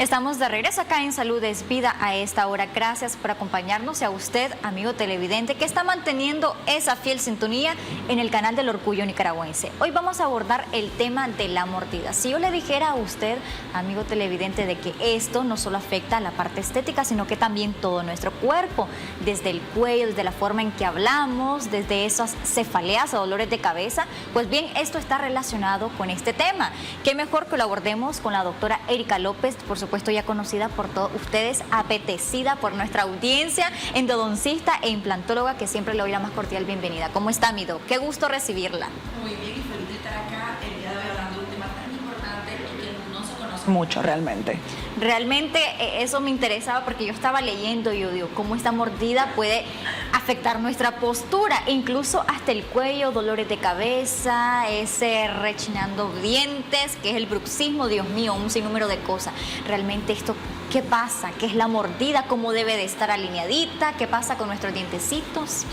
Estamos de regreso acá en Salud es Vida a esta hora. Gracias por acompañarnos y a usted, amigo televidente, que está manteniendo esa fiel sintonía en el canal del Orgullo Nicaragüense. Hoy vamos a abordar el tema de la mordida. Si yo le dijera a usted, amigo televidente, de que esto no solo afecta a la parte estética, sino que también todo nuestro cuerpo, desde el cuello, desde la forma en que hablamos, desde esas cefaleas o dolores de cabeza, pues bien, esto está relacionado con este tema. Qué mejor que lo abordemos con la doctora Erika López, por supuesto ya conocida por todos ustedes, apetecida por nuestra audiencia, endodoncista e implantóloga, que siempre le doy la más cordial bienvenida. ¿Cómo está, mi doc? Qué gusto recibirla. Muy bien, y feliz de estar acá el día de hoy hablando de un tema tan importante y que no se conoce mucho realmente. Realmente eso me interesaba porque yo estaba leyendo y yo digo, cómo esta mordida puede afectar nuestra postura, incluso hasta el cuello, dolores de cabeza, ese rechinando dientes, que es el bruxismo, Dios mío, un sinnúmero de cosas. Realmente esto, ¿qué pasa? ¿Qué es la mordida? ¿Cómo debe de estar alineadita? ¿Qué pasa con nuestros dientecitos?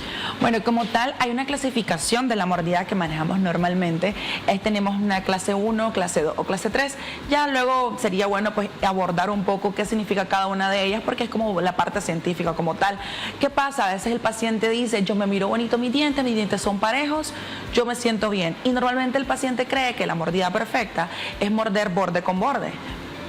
Bueno, como tal, hay una clasificación de la mordida que manejamos normalmente. Tenemos una clase 1, clase 2 o clase 3. Ya luego sería bueno pues abordar un poco qué significa cada una de ellas, porque es como la parte científica como tal. ¿Qué pasa? A veces el paciente dice, yo me miro bonito mis dientes son parejos, yo me siento bien. Y normalmente el paciente cree que la mordida perfecta es morder borde con borde.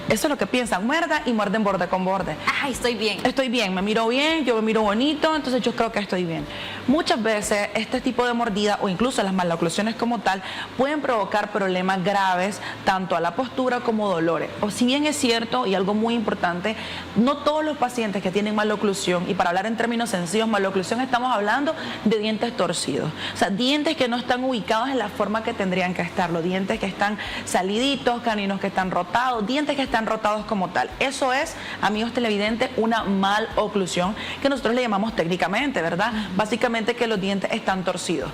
Eso es lo que piensan, muerda y muerden borde con borde. Ay, estoy bien. Estoy bien, me miro bien, yo me miro bonito, entonces yo creo que estoy bien. Muchas veces este tipo de mordida o incluso las maloclusiones como tal pueden provocar problemas graves tanto a la postura como dolores. O si bien es cierto y algo muy importante, no todos los pacientes que tienen maloclusión, y para hablar en términos sencillos, maloclusión estamos hablando de dientes torcidos. O sea, dientes que no están ubicados en la forma que tendrían que estar, los dientes que están saliditos, caninos que están rotados, dientes que están rotados como tal. Eso es, amigos televidentes, una maloclusión que nosotros le llamamos técnicamente, ¿verdad? Básicamente que los dientes están torcidos.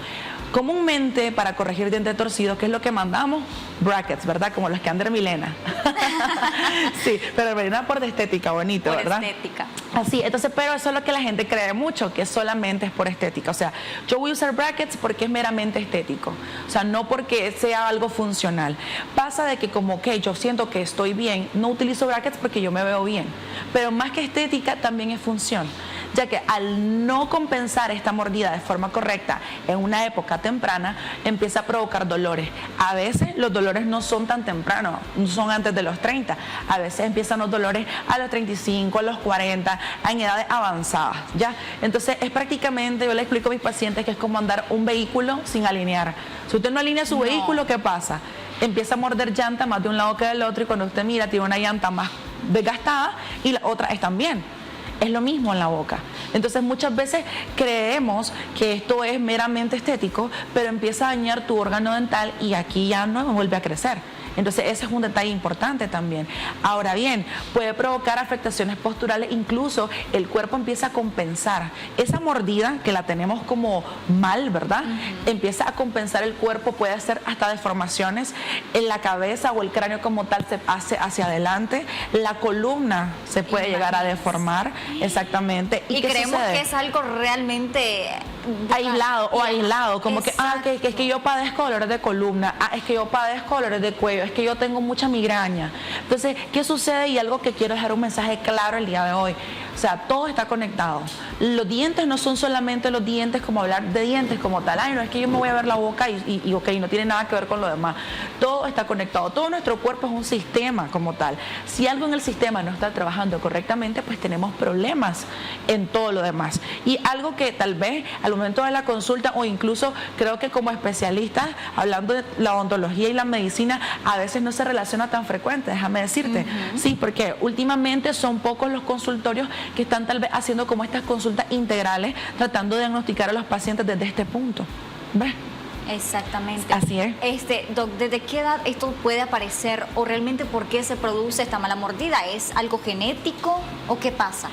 Comúnmente, para corregir dientes torcidos, ¿qué es lo que mandamos? Brackets, ¿verdad? Como los que andan Milena. Sí, pero Milena por de estética, bonito, por ¿verdad? Por estética. Así, entonces, pero eso es lo que la gente cree mucho, que solamente es por estética. O sea, yo voy a usar brackets porque es meramente estético. O sea, no porque sea algo funcional. Pasa de que como que yo siento que estoy bien, no utilizo brackets porque yo me veo bien. Pero más que estética, también es función, ya que al no compensar esta mordida de forma correcta en una época temprana, empieza a provocar dolores. A veces los dolores no son tan tempranos, no son antes de los 30. A veces empiezan los dolores a los 35, a los 40, en edades avanzadas, ¿ya? Entonces es prácticamente, yo le explico a mis pacientes que es como andar un vehículo sin alinear. Si usted no alinea su vehículo, ¿qué pasa? Empieza a morder llanta más de un lado que del otro, y cuando usted mira tiene una llanta más desgastada y la otra están bien. Es lo mismo en la boca. Entonces muchas veces creemos que esto es meramente estético, pero empieza a dañar tu órgano dental y aquí ya no vuelve a crecer. Entonces ese es un detalle importante también. Ahora bien, puede provocar afectaciones posturales, incluso el cuerpo empieza a compensar. Esa mordida que la tenemos como mal, ¿verdad? Empieza a compensar el cuerpo, puede hacer hasta deformaciones en la cabeza o el cráneo como tal se hace hacia adelante. La columna se puede llegar a deformar, exactamente. Y creemos que es algo realmente aislado o aislado, como que, es que yo padezco dolores de columna, es que yo padezco dolores de cuello, es que yo tengo mucha migraña. Entonces, ¿qué sucede? Y algo que quiero dejar un mensaje claro el día de hoy. O sea, todo está conectado. Los dientes no son solamente los dientes, como hablar de dientes como tal. Ay, no, es que yo me voy a ver la boca y ok, no tiene nada que ver con lo demás. Todo está conectado. Todo nuestro cuerpo es un sistema como tal. Si algo en el sistema no está trabajando correctamente, pues tenemos problemas en todo lo demás. Y algo que tal vez al momento de la consulta, o incluso creo que como especialistas, hablando de la odontología y la medicina, a veces no se relaciona tan frecuente, déjame decirte. Sí, porque últimamente son pocos los consultorios que están tal vez haciendo como estas consultas integrales, tratando de diagnosticar a los pacientes desde este punto. ¿Ves? Exactamente. Así es. Doc, ¿desde qué edad esto puede aparecer o realmente por qué se produce esta mala mordida? ¿Es algo genético o qué pasa?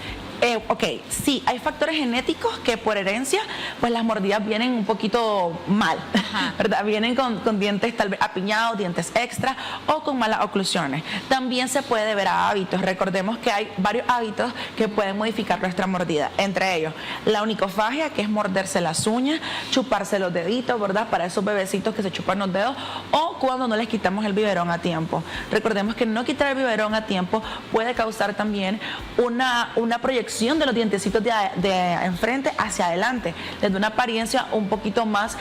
Ok, sí, hay factores genéticos que por herencia, pues las mordidas vienen un poquito mal, ¿verdad? Vienen con dientes tal vez apiñados, dientes extra o con malas oclusiones. También se puede deber a hábitos. Recordemos que hay varios hábitos que pueden modificar nuestra mordida. Entre ellos, la onicofagia, que es morderse las uñas, chuparse los deditos, ¿verdad? Para esos bebecitos que se chupan los dedos, o cuando no les quitamos el biberón a tiempo. Recordemos que no quitar el biberón a tiempo puede causar también una proyección de los dientecitos de enfrente hacia adelante, desde una apariencia un poquito más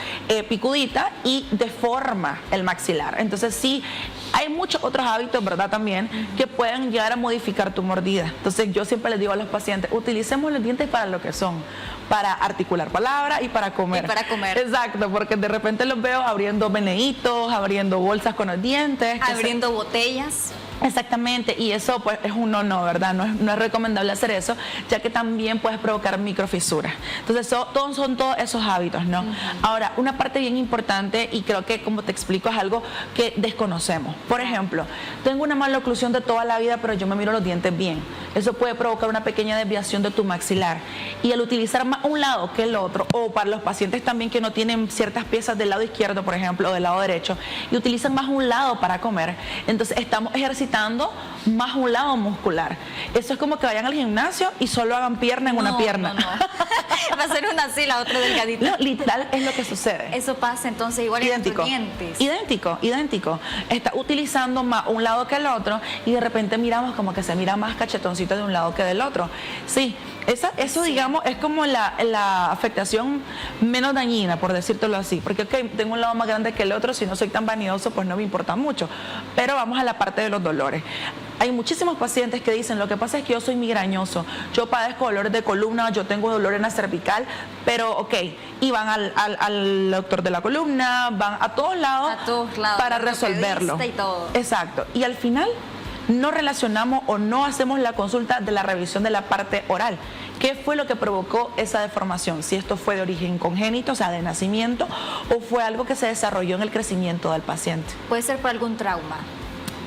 picudita y deforma el maxilar. Entonces sí, hay muchos otros hábitos, ¿verdad? También que pueden llegar a modificar tu mordida. Entonces yo siempre les digo a los pacientes, utilicemos los dientes para lo que son, para articular palabras y para comer. Y para comer. Exacto, porque de repente los veo abriendo meneitos, abriendo bolsas con los dientes. Abriendo botellas. Exactamente, y eso pues es un no, ¿verdad? No es recomendable hacer eso, ya que también puedes provocar microfisuras. Entonces son todos esos hábitos, ¿no? Ahora, una parte bien importante, y creo que como te explico es algo que desconocemos. Por ejemplo, tengo una mala oclusión de toda la vida, pero yo me miro los dientes bien. Eso puede provocar una pequeña desviación de tu maxilar. Y al utilizar más un lado que el otro, o para los pacientes también que no tienen ciertas piezas del lado izquierdo, por ejemplo, o del lado derecho, y utilizan más un lado para comer, entonces estamos ejercitando más un lado muscular. Eso es como que vayan al gimnasio y solo hagan pierna en una pierna. Va a ser una así, la otra delgadita. No, literal es lo que sucede. Eso pasa entonces igual en tus dientes. Idéntico. Está utilizando más un lado que el otro y de repente miramos como que se mira más cachetoncito de un lado que del otro. Sí. Eso digamos, es como la afectación menos dañina, por decírtelo así. Porque, ok, tengo un lado más grande que el otro, si no soy tan vanidoso, pues no me importa mucho. Pero vamos a la parte de los dolores. Hay muchísimos pacientes que dicen, lo que pasa es que yo soy migrañoso, yo padezco dolores de columna, yo tengo dolor en la cervical, pero ok, y van al doctor de la columna, van a todos lados para resolverlo. Y todo. Exacto. Y al final no relacionamos o no hacemos la consulta de la revisión de la parte oral. ¿Qué fue lo que provocó esa deformación? Si esto fue de origen congénito, o sea, de nacimiento, o fue algo que se desarrolló en el crecimiento del paciente. Puede ser por algún trauma.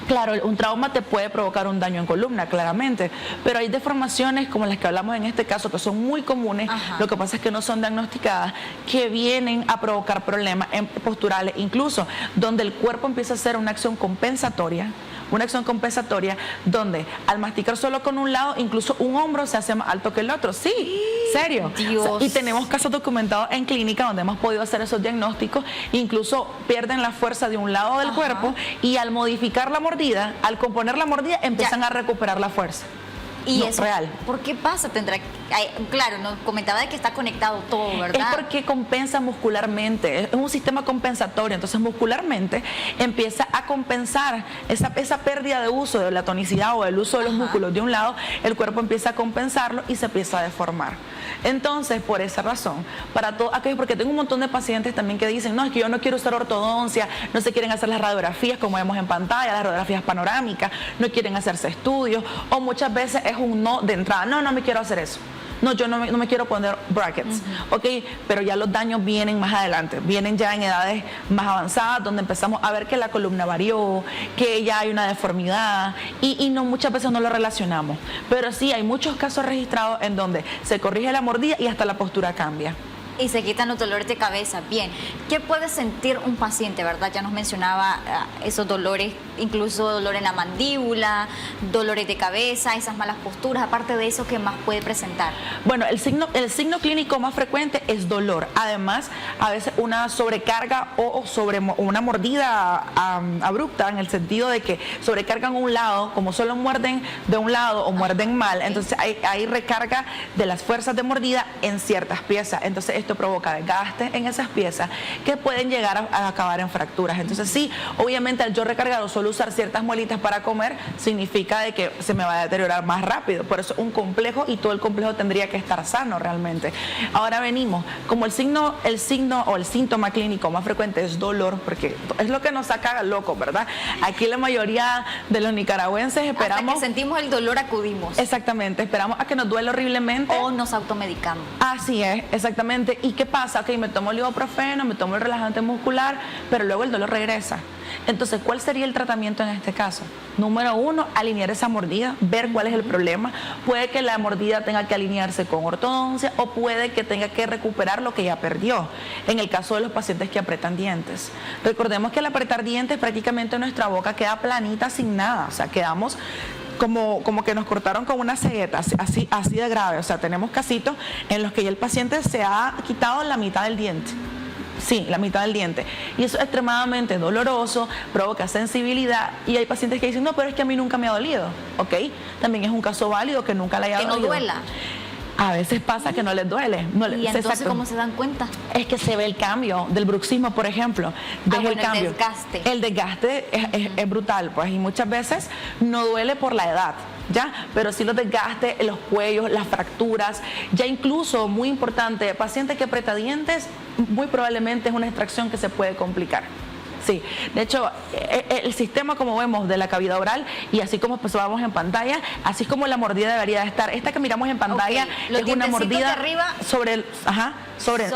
Claro, un trauma te puede provocar un daño en columna, claramente, pero hay deformaciones como las que hablamos en este caso, que son muy comunes. Lo que pasa es que no son diagnosticadas, que vienen a provocar problemas posturales, incluso donde el cuerpo empieza a hacer una acción compensatoria donde al masticar solo con un lado, incluso un hombro se hace más alto que el otro. Sí, serio. Dios. O sea, y tenemos casos documentados en clínica donde hemos podido hacer esos diagnósticos, incluso pierden la fuerza de un lado del cuerpo y al modificar la mordida, al componer la mordida, empiezan a recuperar la fuerza. Y no, eso, real. ¿por qué pasa? Claro, nos comentaba de que está conectado todo, ¿verdad? Es porque compensa muscularmente, es un sistema compensatorio, entonces muscularmente empieza a compensar esa pérdida de uso de la tonicidad o del uso de los músculos de un lado, el cuerpo empieza a compensarlo y se empieza a deformar. Entonces, por esa razón, para todo aquello, porque tengo un montón de pacientes también que dicen, no, es que yo no quiero usar ortodoncia, no se quieren hacer las radiografías como vemos en pantalla, las radiografías panorámicas, no quieren hacerse estudios, o muchas veces es un no de entrada, no me quiero hacer eso. No, yo no me quiero poner brackets, ok, pero ya los daños vienen más adelante, vienen ya en edades más avanzadas, donde empezamos a ver que la columna varió, que ya hay una deformidad y no, muchas veces no lo relacionamos, pero sí hay muchos casos registrados en donde se corrige la mordida y hasta la postura cambia. Y se quitan los dolores de cabeza. Bien, ¿qué puede sentir un paciente, verdad? Ya nos mencionaba esos dolores, incluso dolor en la mandíbula, dolores de cabeza, esas malas posturas. Aparte de eso, ¿qué más puede presentar? Bueno, el signo clínico más frecuente es dolor. Además, a veces una sobrecarga o una mordida abrupta, en el sentido de que sobrecargan un lado, como solo muerden de un lado o muerden mal, entonces hay recarga de las fuerzas de mordida en ciertas piezas. Entonces esto provoca desgaste en esas piezas que pueden llegar a acabar en fracturas. Entonces sí, obviamente al yo recargar o solo usar ciertas muelitas para comer, significa de que se me va a deteriorar más rápido. Por eso un complejo, y todo el complejo tendría que estar sano realmente. Ahora venimos, como el signo o el síntoma clínico más frecuente es dolor, porque es lo que nos saca locos, ¿verdad? Aquí la mayoría de los nicaragüenses esperamos... Hasta que sentimos el dolor acudimos. Exactamente, esperamos a que nos duele horriblemente. O nos automedicamos. Así es, exactamente. ¿y qué pasa? Ok, me tomo el ibuprofeno, me tomo el relajante muscular, pero luego el dolor regresa. Entonces, ¿cuál sería el tratamiento en este caso? Número 1, alinear esa mordida, ver cuál es el problema. Puede que la mordida tenga que alinearse con ortodoncia o puede que tenga que recuperar lo que ya perdió. En el caso de los pacientes que apretan dientes. Recordemos que al apretar dientes prácticamente nuestra boca queda planita sin nada, o sea, quedamos como que nos cortaron con una cegueta, así de grave. O sea, tenemos casitos en los que ya el paciente se ha quitado la mitad del diente. Sí, la mitad del diente. Y eso es extremadamente doloroso, provoca sensibilidad. Y hay pacientes que dicen, no, pero es que a mí nunca me ha dolido. ¿Ok? También es un caso válido que nunca le haya dolido. Que no duela. A veces pasa que no les duele. ¿Y entonces cómo se dan cuenta? Es que se ve el cambio del bruxismo, por ejemplo. Bueno, el cambio. El desgaste. El desgaste es brutal, pues, y muchas veces no duele por la edad, ¿ya? Pero sí los desgastes, los cuellos, las fracturas, ya incluso, muy importante, paciente que aprieta dientes, muy probablemente es una extracción que se puede complicar. Sí, de hecho, el sistema, como vemos, de la cavidad oral, y así como observamos en pantalla, así es como la mordida debería de estar. Esta que miramos en pantalla es una mordida de arriba, sobre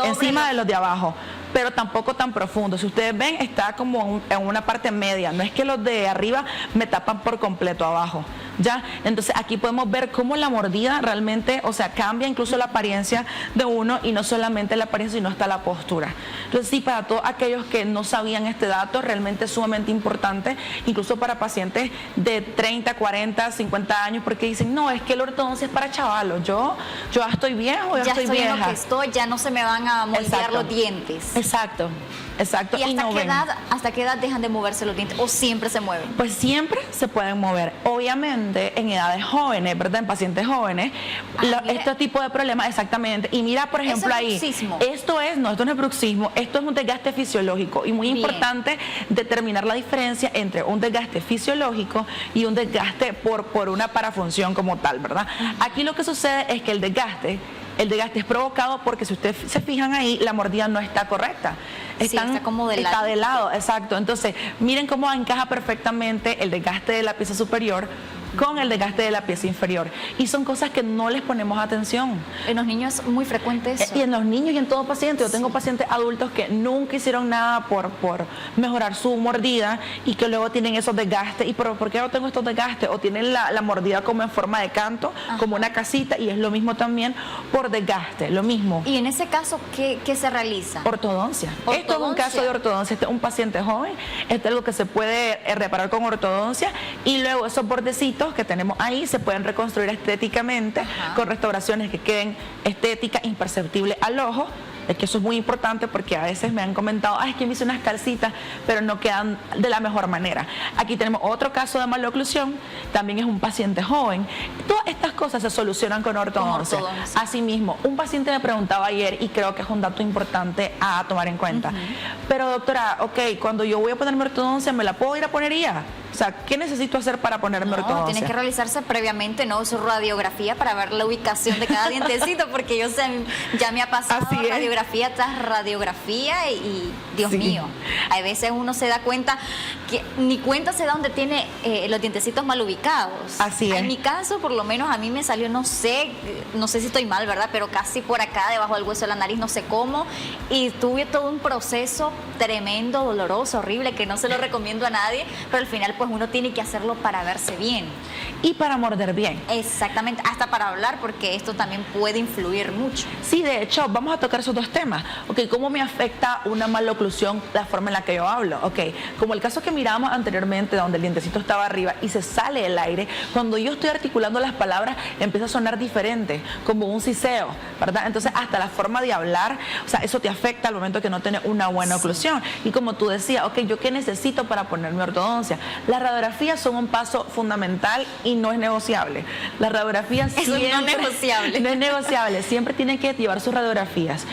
encima de los de abajo, pero tampoco tan profundo. Si ustedes ven, está como en una parte media. No es que los de arriba me tapan por completo abajo, ¿ya? Entonces aquí podemos ver cómo la mordida realmente, o sea, cambia incluso la apariencia de uno, y no solamente la apariencia, sino hasta la postura. Entonces sí, para todos aquellos que no sabían este dato, realmente es sumamente importante, incluso para pacientes de 30, 40, 50 años, porque dicen, no, es que la ortodoncia es para chavalos, yo ya estoy viejo, ya estoy vieja. En lo que estoy, ya no se me van a moldear los dientes. Exacto. ¿Y hasta qué edad dejan de moverse los dientes o siempre se mueven? Pues siempre se pueden mover. Obviamente en edades jóvenes, ¿verdad? En pacientes jóvenes, este tipo de problemas, exactamente. Y mira, por ejemplo, ahí, esto no es bruxismo, esto es un desgaste fisiológico, y muy importante determinar la diferencia entre un desgaste fisiológico y un desgaste por una parafunción como tal, ¿verdad? Aquí lo que sucede es que el desgaste es provocado porque, si ustedes se fijan ahí, la mordida no está correcta. Está como de lado. Está de lado, exacto. Entonces, miren cómo encaja perfectamente el desgaste de la pieza superior con el desgaste de la pieza inferior. Y son cosas que no les ponemos atención. En los niños es muy frecuente eso. Y en los niños y en todo paciente. Yo tengo pacientes adultos que nunca hicieron nada por mejorar su mordida, y que luego tienen esos desgastes. ¿Y por qué no tengo estos desgastes? O tienen la mordida como en forma de canto, como una casita, y es lo mismo también por desgaste, lo mismo. ¿Y en ese caso qué se realiza? Ortodoncia. Esto es un caso de ortodoncia. Este es un paciente joven. Este es algo que se puede reparar con ortodoncia, y luego esos bordecitos que tenemos ahí se pueden reconstruir estéticamente con restauraciones que queden estéticas, imperceptibles al ojo. Es que eso es muy importante, porque a veces me han comentado, es que me hice unas calcitas, pero no quedan de la mejor manera. Aquí tenemos otro caso de maloclusión, también es un paciente joven. Todas estas cosas se solucionan con ortodoncia. Asimismo, un paciente me preguntaba ayer, y creo que es un dato importante a tomar en cuenta. Pero doctora, cuando yo voy a ponerme ortodoncia, ¿me la puedo ir a poner ya? O sea, ¿qué necesito hacer para ponerme ortodoncia? Tiene que realizarse previamente, ¿no? Su radiografía para ver la ubicación de cada dientecito, porque yo sé, ya me ha pasado radiografía tras radiografía, y Dios mío, a veces uno se da cuenta que ni cuenta se da dónde tiene los dientecitos mal ubicados. Así es. En mi caso, por lo menos a mí me salió, no sé si estoy mal, ¿verdad? Pero casi por acá, debajo del hueso de la nariz, no sé cómo, y tuve todo un proceso tremendo, doloroso, horrible, que no se lo recomiendo a nadie, pero al final pues uno tiene que hacerlo para verse bien. Y para morder bien. Exactamente, hasta para hablar, porque esto también puede influir mucho. Sí, de hecho, vamos a tocar esos dos temas. ¿Cómo me afecta una maloclusión la forma en la que yo hablo? Como el caso que miramos anteriormente, donde el dientecito estaba arriba y se sale el aire, cuando yo estoy articulando las palabras empieza a sonar diferente, como un siseo, ¿verdad? Entonces, hasta la forma de hablar, o sea, eso te afecta al momento que no tienes una buena oclusión. Y como tú decías, ¿yo qué necesito para ponerme ortodoncia? Las radiografías son un paso fundamental y no es negociable. Las radiografías siempre... no es negociable. No es negociable, siempre tienen que llevar sus radiografías.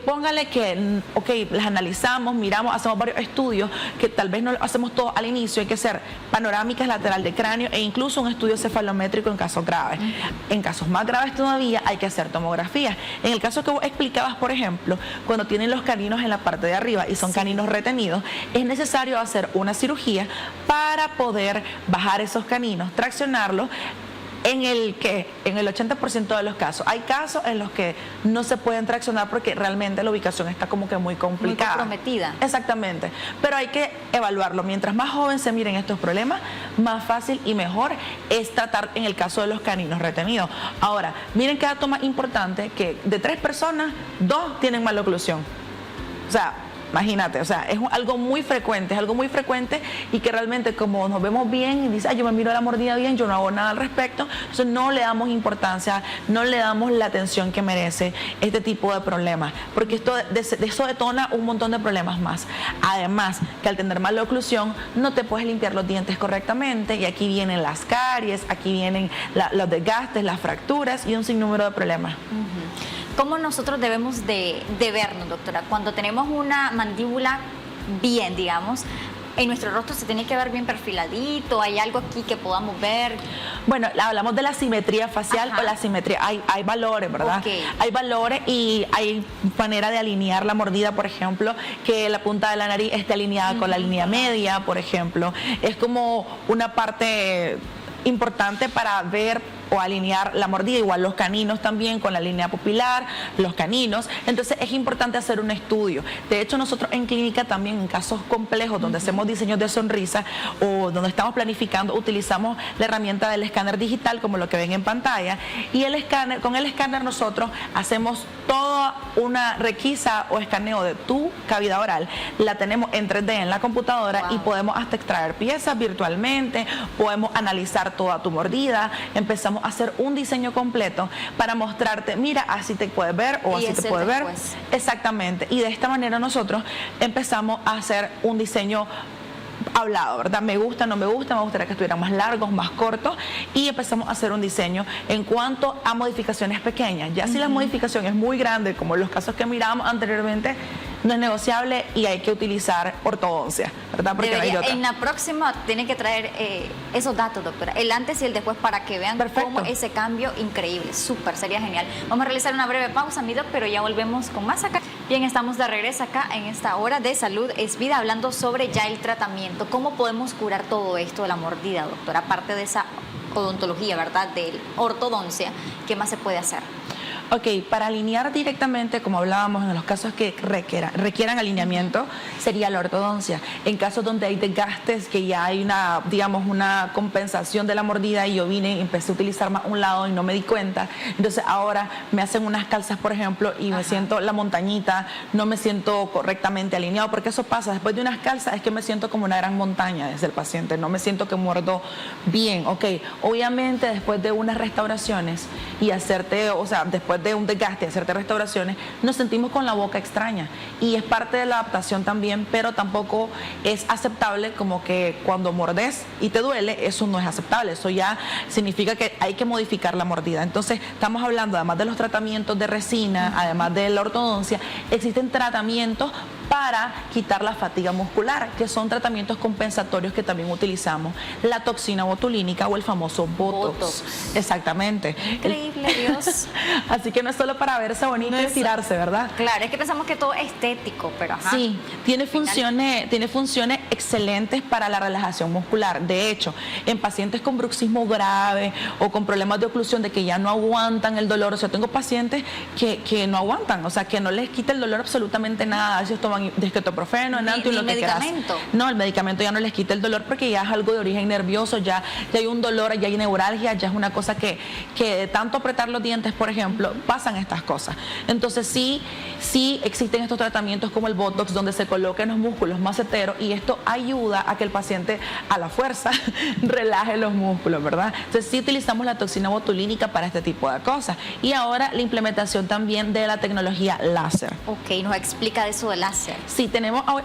Póngale que, las analizamos, miramos, hacemos varios estudios, que tal vez no lo hacemos todo al inicio, hay que hacer panorámicas lateral de cráneo e incluso un estudio cefalométrico en casos graves. En casos más graves todavía hay que hacer tomografías. En el caso que vos explicabas, por ejemplo, cuando tienen los caninos en la parte de arriba y son caninos retenidos, es necesario hacer una cirugía para poder bajar esos caninos, traccionarlos, En el 80% de los casos. Hay casos en los que no se pueden traccionar porque realmente la ubicación está como que muy complicada. Muy comprometida. Exactamente. Pero hay que evaluarlo. Mientras más joven se miren estos problemas, más fácil y mejor es tratar en el caso de los caninos retenidos. Ahora, miren qué dato más importante, que de 3 personas, 2 tienen maloclusión. O sea, imagínate, o sea, es algo muy frecuente, y que realmente como nos vemos bien y dice, ay, yo me miro la mordida bien, yo no hago nada al respecto, entonces no le damos importancia, no le damos la atención que merece este tipo de problemas, porque eso detona un montón de problemas más. Además, que al tener mala oclusión no te puedes limpiar los dientes correctamente y aquí vienen las caries, aquí vienen los desgastes, las fracturas y un sinnúmero de problemas. ¿Cómo nosotros debemos de vernos, doctora? Cuando tenemos una mandíbula bien, digamos, en nuestro rostro se tiene que ver bien perfiladito, ¿hay algo aquí que podamos ver? Bueno, hablamos de la simetría facial. Ajá. O la simetría, hay valores, ¿verdad? Okay. Hay valores y hay manera de alinear la mordida, por ejemplo, que la punta de la nariz esté alineada con la línea media, por ejemplo. Es como una parte importante para ver o alinear la mordida, igual los caninos también con la línea pupilar, los caninos. Entonces es importante hacer un estudio. De hecho, nosotros en clínica también, en casos complejos donde hacemos diseños de sonrisa o donde estamos planificando, utilizamos la herramienta del escáner digital, como lo que ven en pantalla, y con el escáner nosotros hacemos toda una requisa o escaneo de tu cavidad oral, la tenemos en 3D en la computadora. Wow. Y podemos hasta extraer piezas virtualmente, podemos analizar toda tu mordida, empezamos a hacer un diseño completo para mostrarte, mira, así te puedes ver o así te puedes ver. Exactamente. Y de esta manera nosotros empezamos a hacer un diseño hablado, ¿verdad? Me gusta, no me gusta, me gustaría que estuvieran más largos, más cortos, y empezamos a hacer un diseño en cuanto a modificaciones pequeñas. Ya si la modificación es muy grande, como los casos que mirábamos anteriormente, no es negociable y hay que utilizar ortodoncia, ¿verdad? Porque no hay otra. En la próxima tiene que traer esos datos, doctora, el antes y el después, para que vean cómo ese cambio increíble, súper, sería genial. Vamos a realizar una breve pausa, mi doc, pero ya volvemos con más acá. Bien, estamos de regreso acá en esta hora de Salud es Vida, hablando sobre ya el tratamiento. ¿Cómo podemos curar todo esto de la mordida, doctora? Aparte de esa odontología, ¿verdad?, de ortodoncia, ¿qué más se puede hacer? Ok, para alinear directamente, como hablábamos, en los casos que requieran alineamiento, sería la ortodoncia. En casos donde hay desgastes, que ya hay una compensación de la mordida y yo vine y empecé a utilizar más un lado y no me di cuenta, entonces ahora me hacen unas calzas, por ejemplo, y me siento la montañita, no me siento correctamente alineado, porque eso pasa, después de unas calzas es que me siento como una gran montaña desde el paciente, no me siento que muerdo bien. Ok, obviamente después de unas restauraciones y después de un desgaste, hacerte restauraciones, nos sentimos con la boca extraña y es parte de la adaptación también, pero tampoco es aceptable como que cuando mordes y te duele, eso no es aceptable, eso ya significa que hay que modificar la mordida. Entonces estamos hablando, además de los tratamientos de resina, además de la ortodoncia, existen tratamientos para quitar la fatiga muscular, que son tratamientos compensatorios que también utilizamos, la toxina botulínica o el famoso Botox. Exactamente. Increíble, Dios. Así que no es solo para verse bonito y estirarse, ¿verdad? Claro, es que pensamos que todo es estético, pero ajá. Sí, tiene funciones excelentes para la relajación muscular. De hecho, en pacientes con bruxismo grave o con problemas de oclusión, de que ya no aguantan el dolor, o sea, tengo pacientes que no aguantan, o sea, que no les quita el dolor absolutamente nada, ellos toman ketoprofeno, enantio y lo que quieras. No, el medicamento ya no les quita el dolor porque ya es algo de origen nervioso, ya hay un dolor, ya hay neuralgia, ya es una cosa que de tanto apretar los dientes, por ejemplo, pasan estas cosas. Entonces sí existen estos tratamientos como el Botox, donde se colocan los músculos maceteros, y esto ayuda a que el paciente a la fuerza relaje los músculos, ¿verdad? Entonces sí utilizamos la toxina botulínica para este tipo de cosas. Y ahora la implementación también de la tecnología láser. Ok, nos explica de eso del láser. Sí,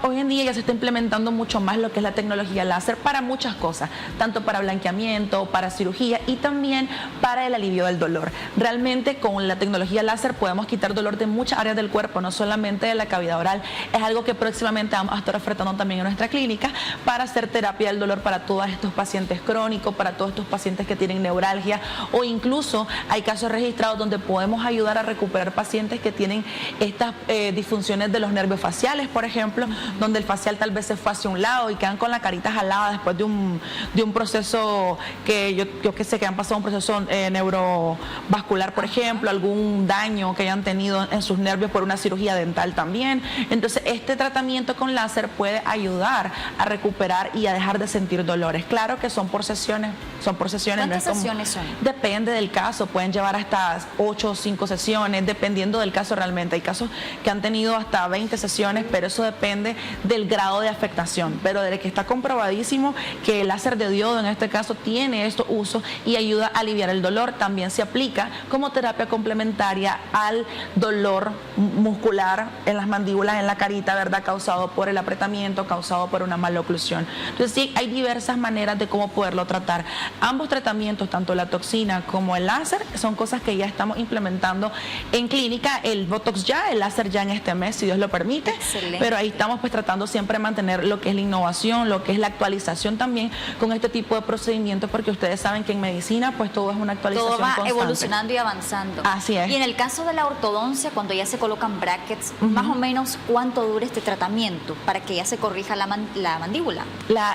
hoy en día ya se está implementando mucho más lo que es la tecnología láser para muchas cosas, tanto para blanqueamiento, para cirugía y también para el alivio del dolor. Realmente con la tecnología láser podemos quitar dolor de muchas áreas del cuerpo, no solamente de la cavidad oral. Es algo que próximamente vamos a estar ofertando también en nuestra clínica para hacer terapia del dolor para todos estos pacientes crónicos, para todos estos pacientes que tienen neuralgia, o incluso hay casos registrados donde podemos ayudar a recuperar pacientes que tienen estas disfunciones de los nervios faciales, faciales, por ejemplo, donde el facial tal vez se fue hacia un lado y quedan con la carita jalada después de un proceso que yo que sé que han pasado un proceso neurovascular, por ejemplo, algún daño que hayan tenido en sus nervios por una cirugía dental también. Entonces, este tratamiento con láser puede ayudar a recuperar y a dejar de sentir dolores. Claro que son por sesiones. ¿Cuántas sesiones son? Depende del caso, pueden llevar hasta 8 o 5 sesiones, dependiendo del caso realmente. Hay casos que han tenido hasta 20 sesiones, pero eso depende del grado de afectación. Pero desde que está comprobadísimo que el láser de diodo en este caso tiene estos usos y ayuda a aliviar el dolor, también se aplica como terapia complementaria al dolor muscular en las mandíbulas, en la carita, ¿verdad? Causado por el apretamiento, causado por una mala oclusión. Entonces sí, hay diversas maneras de cómo poderlo tratar. Ambos tratamientos, tanto la toxina como el láser, son cosas que ya estamos implementando en clínica. El Botox ya, el láser ya en este mes, si Dios lo permite. Excelente. Pero ahí estamos pues tratando siempre de mantener lo que es la innovación, lo que es la actualización también con este tipo de procedimientos, porque ustedes saben que en medicina pues todo es una actualización todo va constante. Evolucionando y avanzando. Así es. Y en el caso de la ortodoncia, cuando ya se colocan brackets, más o menos ¿cuánto dura este tratamiento para que ya se corrija la mandíbula?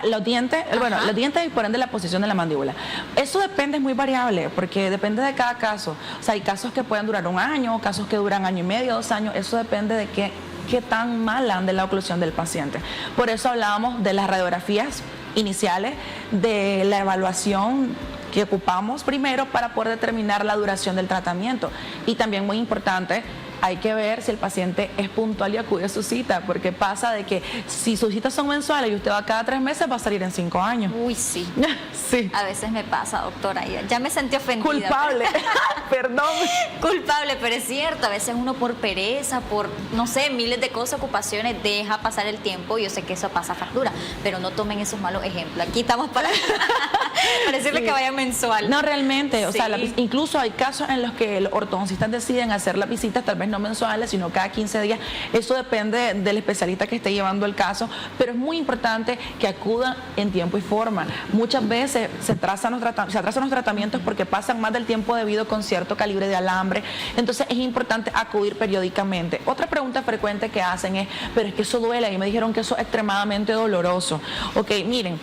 Los dientes, bueno, los dientes y por ende la posición de la mandíbula. Eso depende, es muy variable, porque depende de cada caso. O sea, hay casos que pueden durar 1 año, casos que duran 1 año y medio, 2 años. Eso depende de qué tan mala ande la oclusión del paciente. Por eso hablábamos de las radiografías iniciales, de la evaluación que ocupamos primero para poder determinar la duración del tratamiento. Y también muy importante, hay que ver si el paciente es puntual y acude a su cita, porque pasa de que si sus citas son mensuales y usted va cada 3 meses, va a salir en 5 años. Uy, sí. Sí. A veces me pasa, doctora, ya me sentí ofendida. Culpable, perdón. Culpable, pero es cierto, a veces uno por pereza, por, no sé, miles de cosas, ocupaciones, deja pasar el tiempo. Yo sé que eso pasa factura, pero no tomen esos malos ejemplos. Aquí estamos para decirle que vaya mensual. No, realmente, o Sí. sea, incluso hay casos en los que los ortodoncistas deciden hacer las visitas, tal vez no mensuales, sino cada 15 días. Eso depende del especialista que esté llevando el caso, pero es muy importante que acudan en tiempo y forma. Muchas veces se atrasan los tratamientos porque pasan más del tiempo debido con cierto calibre de alambre. Entonces es importante acudir periódicamente. Otra pregunta frecuente que hacen es, pero es que eso duele, y me dijeron que eso es extremadamente doloroso. Ok, miren,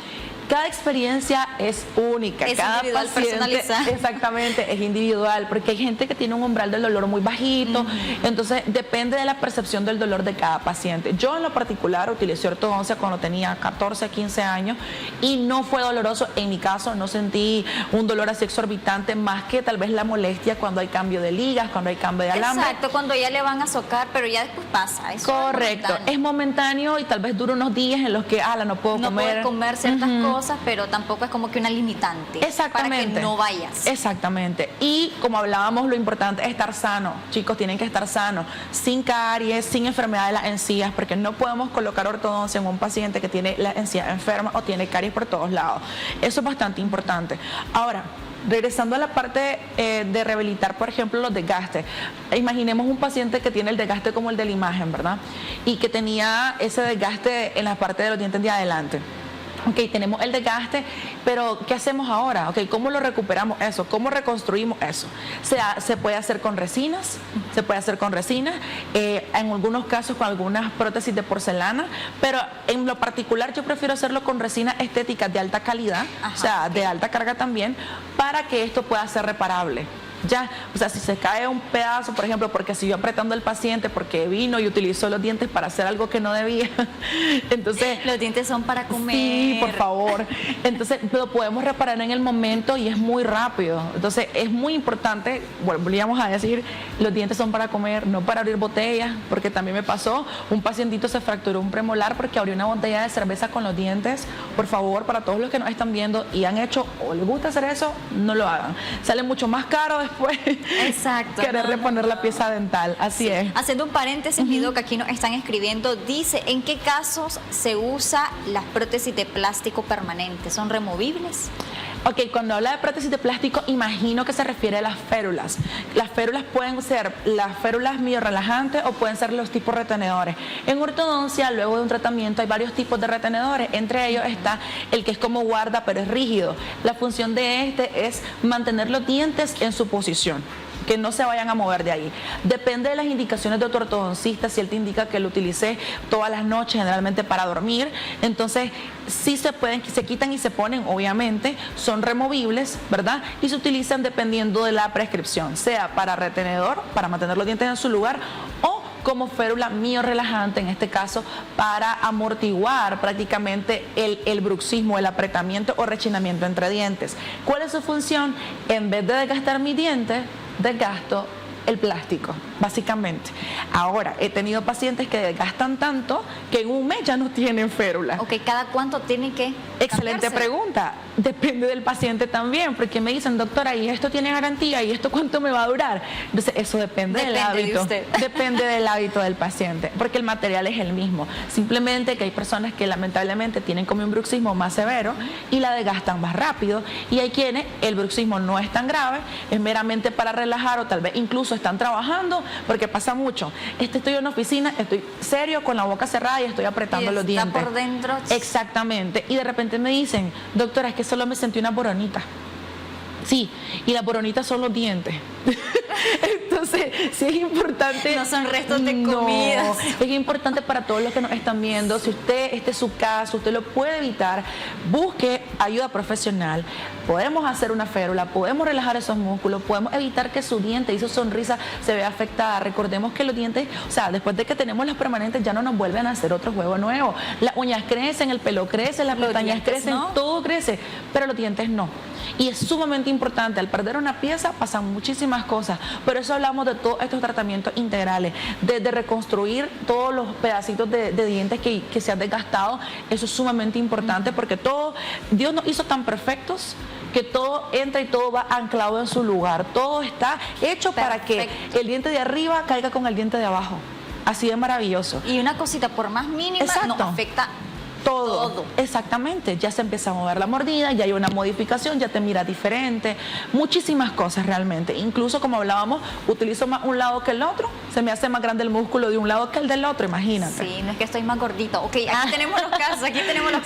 cada experiencia es única, Es cada individual, paciente, personalizada. exactamente, es individual, porque hay gente que tiene un umbral del dolor muy bajito, entonces depende de la percepción del dolor de cada paciente. Yo en lo particular utilicé ortodoncia cuando tenía 14, 15 años y no fue doloroso. En mi caso no sentí un dolor así exorbitante, más que tal vez la molestia cuando hay cambio de ligas, cuando hay cambio de alambre. Exacto, cuando ya le van a socar, pero ya después pasa. Eso Correcto, es momentáneo y tal vez dura unos días en los que no puedo no comer. puedes comer ciertas cosas, pero tampoco es como que una limitante. Exactamente. Para que no vayas. Exactamente. Y como hablábamos, lo importante es estar sano. Chicos, tienen que estar sanos, sin caries, sin enfermedad de las encías, porque no podemos colocar ortodoncia en un paciente que tiene la encía enferma o tiene caries por todos lados. Eso es bastante importante. Ahora, regresando a la parte de rehabilitar, por ejemplo, los desgastes. Imaginemos un paciente que tiene el desgaste como el de la imagen, ¿verdad? Y que tenía ese desgaste en la parte de los dientes de adelante. Ok, tenemos el desgaste, pero ¿qué hacemos ahora? Ok, ¿cómo lo recuperamos eso? ¿Cómo reconstruimos eso? Se puede hacer con resinas, en algunos casos con algunas prótesis de porcelana, pero en lo particular yo prefiero hacerlo con resinas estéticas de alta calidad, o sea, de alta carga también, para que esto pueda ser reparable. Ya, o sea, si se cae un pedazo, por ejemplo, porque siguió apretando el paciente, porque vino y utilizó los dientes para hacer algo que no debía, entonces... Los dientes son para comer. Sí, por favor. Entonces, lo podemos reparar en el momento y es muy rápido. Entonces, es muy importante, volvíamos a decir, los dientes son para comer, no para abrir botellas, porque también me pasó, un pacientito se fracturó un premolar porque abrió una botella de cerveza con los dientes. Por favor, para todos los que nos están viendo y han hecho o les gusta hacer eso, no lo hagan. Sale mucho más caro después. Exacto. Querer reponer la pieza dental, así es. Haciendo un paréntesis, Lido, que aquí nos están escribiendo, dice, ¿en qué casos se usa las prótesis de plástico permanentes? ¿Son removibles? Ok, cuando habla de prótesis de plástico, imagino que se refiere a las férulas. Las férulas pueden ser las férulas miorrelajantes o pueden ser los tipos retenedores. En ortodoncia, luego de un tratamiento, hay varios tipos de retenedores. Entre ellos está el que es como guarda, pero es rígido. La función de este es mantener los dientes en su posición. que no se vayan a mover de ahí. Depende de las indicaciones de tu ortodoncista, si él te indica que lo utilices todas las noches, generalmente para dormir, entonces sí se pueden, se quitan y se ponen, obviamente, son removibles, ¿verdad? Y se utilizan dependiendo de la prescripción, sea para retenedor, para mantener los dientes en su lugar, o como férula miorrelajante, en este caso, para amortiguar prácticamente el bruxismo, el apretamiento o rechinamiento entre dientes. ¿Cuál es su función? En vez de desgastar mis dientes, desgasto el plástico, básicamente. Ahora, he tenido pacientes que desgastan tanto que en un mes ya no tienen férula. Ok, ¿cada cuánto tiene que Excelente cambiarse? Pregunta. Depende del paciente también, porque me dicen, doctora, ¿y esto tiene garantía? ¿Y esto cuánto me va a durar? Entonces, eso depende del hábito. Depende del hábito del paciente, porque el material es el mismo. Simplemente que hay personas que lamentablemente tienen como un bruxismo más severo y la desgastan más rápido, y hay quienes el bruxismo no es tan grave, es meramente para relajar, o tal vez incluso están trabajando, porque pasa mucho. Estoy en una oficina, estoy serio, con la boca cerrada y estoy apretando los dientes. Por dentro. Exactamente. Y de repente me dicen, doctora, es que solo me sentí una boronita. Sí, y las boronitas son los dientes. Entonces, sí es importante. No son restos de No, comida. es importante para todos los que nos están viendo. Si usted, este es su caso, usted lo puede evitar, busque ayuda profesional. Podemos hacer una férula, podemos relajar esos músculos, podemos evitar que su diente y su sonrisa se vea afectada. Recordemos que los dientes, o sea, después de que tenemos las permanentes, ya no nos vuelven a hacer otro juego nuevo. Las uñas crecen, el pelo crece, las pestañas crecen, ¿no? Todo crece, pero los dientes no. Y es sumamente importante, al perder una pieza pasan muchísimas cosas, por eso hablamos de todos estos tratamientos integrales, de reconstruir todos los pedacitos de dientes que se han desgastado. Eso es sumamente importante, porque todo, Dios nos hizo tan perfectos que todo entra y todo va anclado en su lugar, todo está hecho para que el diente de arriba caiga con el diente de abajo, así de maravilloso. Y una cosita, por más mínima, nos afecta todo. Exactamente, ya se empieza a mover la mordida, ya hay una modificación, ya te mira diferente, muchísimas cosas realmente. Incluso, como hablábamos, utilizo más un lado que el otro, se me hace más grande el músculo de un lado que el del otro, imagínate. Sí, no es que estoy más gordito. Ok, aquí tenemos los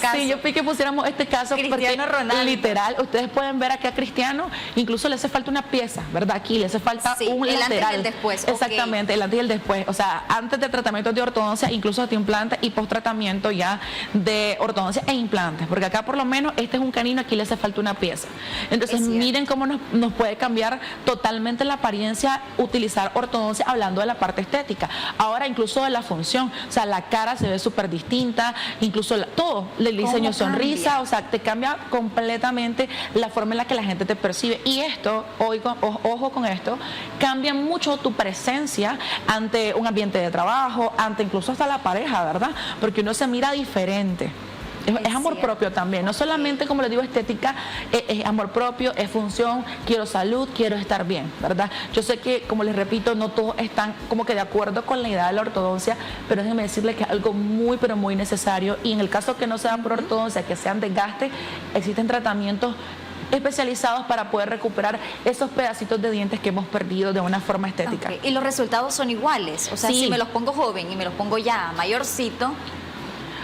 casos, Sí, yo pedí que pusiéramos este caso Cristiano porque Ronaldo. Literal, ustedes pueden ver aquí a Cristiano, incluso le hace falta una pieza, ¿verdad? Aquí le hace falta un el lateral. Antes y el después. Exactamente, el antes y el después. O sea, antes de tratamientos de ortodoncia, incluso de implantes, y post tratamiento ya de ortodoncia e implantes, porque acá por lo menos este es un canino, aquí le hace falta una pieza. Entonces miren cómo nos puede cambiar totalmente la apariencia utilizar ortodoncia, hablando de la parte estética. Ahora incluso de la función, o sea, la cara se ve súper distinta, incluso todo, el diseño de sonrisa, o sea, te cambia completamente la forma en la que la gente te percibe. Y esto, ojo con esto, cambia mucho tu presencia ante un ambiente de trabajo, ante incluso hasta la pareja, ¿verdad? Porque uno se mira diferente. Es amor propio también, no solamente, como les digo, estética, es amor propio, es función, quiero salud, quiero estar bien, ¿verdad? Yo sé que, como les repito, no todos están como que de acuerdo con la idea de la ortodoncia, pero déjenme decirles que es algo muy, pero muy necesario, y en el caso que no sean por ortodoncia, que sean desgaste, existen tratamientos especializados para poder recuperar esos pedacitos de dientes que hemos perdido de una forma estética. Y los resultados son iguales, o sea, si me los pongo joven y me los pongo ya mayorcito,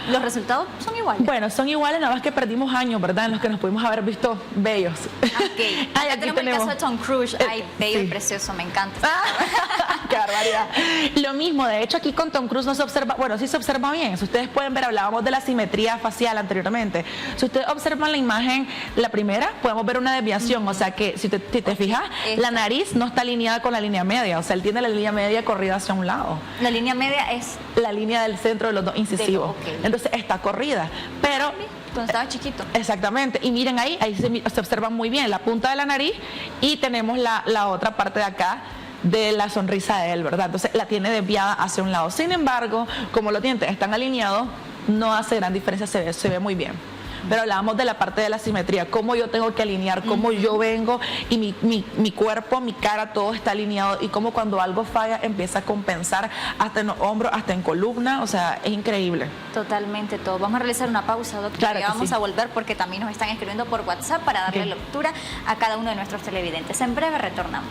los resultados son iguales. Bueno, son iguales, nada más que perdimos años, ¿verdad? En los que nos pudimos haber visto bellos. Ok. Aquí tenemos el caso de Tom Cruise. Ay, bello y precioso, me encanta. ¡Qué barbaridad! Lo mismo, de hecho, aquí con Tom Cruise no se observa, bueno, sí se observa bien. Si ustedes pueden ver, hablábamos de la simetría facial anteriormente. Si ustedes observan la imagen, la primera, podemos ver una desviación. O sea que, si te fijas, la nariz no está alineada con la línea media. O sea, él tiene la línea media corrida hacia un lado. La línea media es la línea del centro de los dos incisivos. Entonces está corrida, pero cuando estaba chiquito. Exactamente, y miren ahí se observa muy bien la punta de la nariz, y tenemos la otra parte de acá de la sonrisa de él, ¿verdad? Entonces la tiene desviada hacia un lado. Sin embargo, como los dientes están alineados, no hace gran diferencia, se ve muy bien. Pero hablábamos de la parte de la simetría, cómo yo tengo que alinear, cómo yo vengo, y mi cuerpo, mi cara, todo está alineado, y cómo cuando algo falla empieza a compensar hasta en los hombros, hasta en columna. O sea, es increíble. Totalmente todo. Vamos a realizar una pausa, doctora, y vamos a volver porque también nos están escribiendo por WhatsApp para darle lectura a cada uno de nuestros televidentes. En breve retornamos.